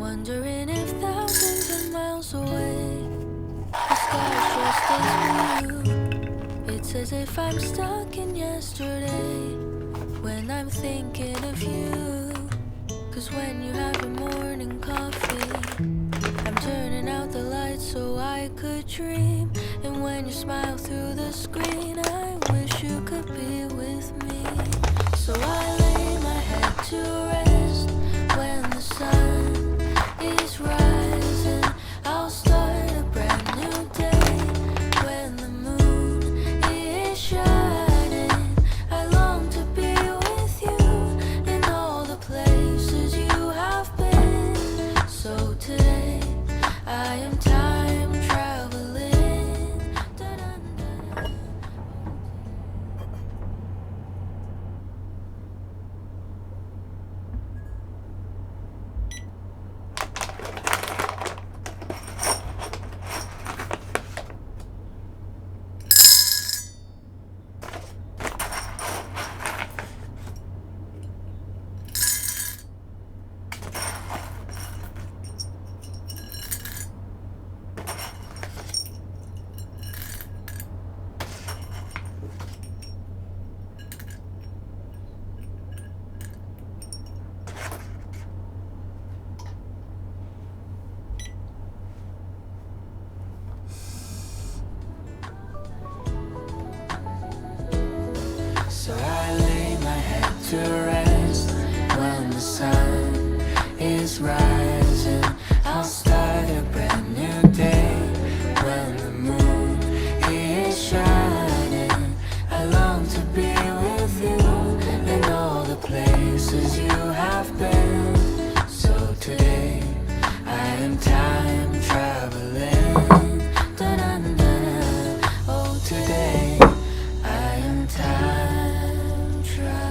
Wondering if thousands of miles away the sky's just as blue. It's as if I'm stuck in yesterday when I'm thinking of you. Cause when you have your morning coffee, I'm turning out the lights so I could dream. And when you smile through the screen, I wish you could be with me. So I lay my head to rest when the sun is rising. I'll start a brand new day when the moon is shining. I long to be with you in all the places you have been. So today I am time traveling. Da-da-da-da. So I lay my head to rest when the sun is rising. I'll start a brand new day when the moon is shining. I long to be with you in all the places you have been. So today I am time traveling. Da-da-da-da. Oh, today I am time traveling.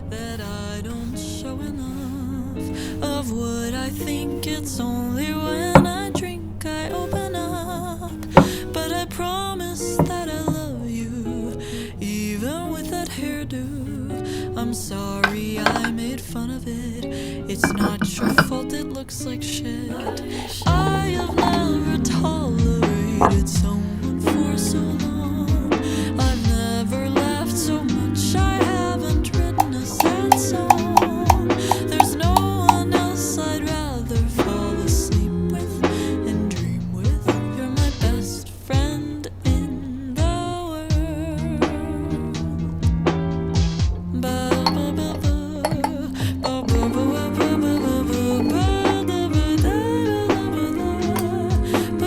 That I don't show enough of what I think. It's only when I drink I open up. But I promise that I love you, even with that hairdo. I'm sorry I made fun of it. It's not your fault, it looks like shit. I have never tolerated someone for so long. I've never laughed so much. I haven't written a sad song. There's no one else I'd rather fall asleep with and dream with. You're my best friend in the world. Ba-ba-ba-ba, ba-ba-ba-ba-ba-ba-ba-ba-ba-ba-ba-ba-ba.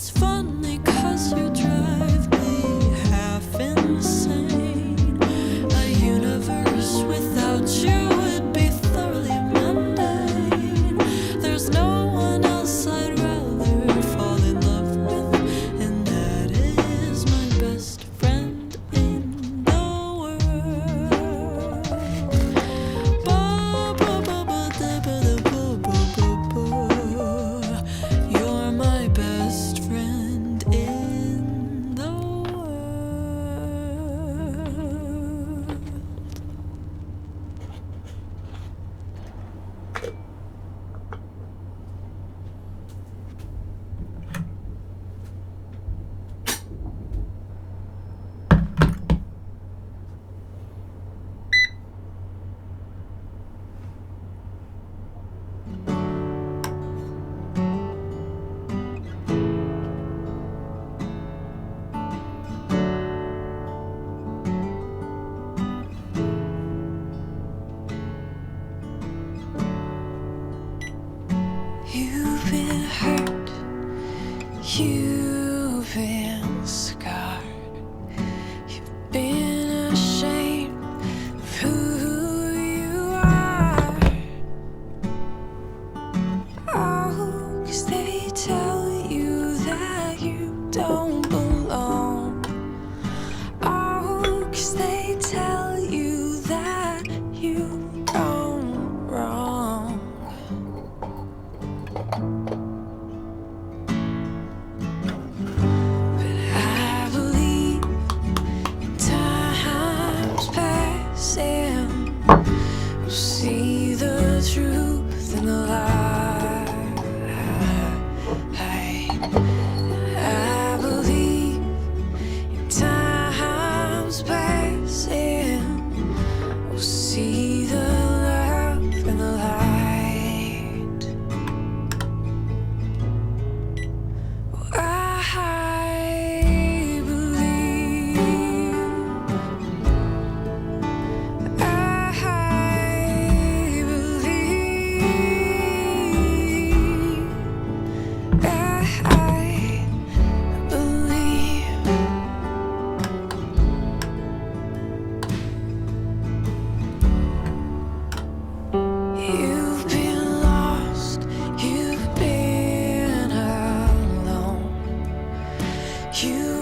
It's funny 'cause you drive me half insane. A universe without you would be thoroughly mundane. There's no one else I'd rather fall in love with, and that is my best friend in the world. You're my best friend in the world. You've been hurt, you've been scarred, you've been ashamed of who you are. Oh, 'cause they tell you that you don't belong. Oh, 'cause they tell you that you gone wrong. But I believe in time's passing, we'll see the truth in the light. I believe in time's passing, we'll see the love in the light. You've been lost, you've been alone. You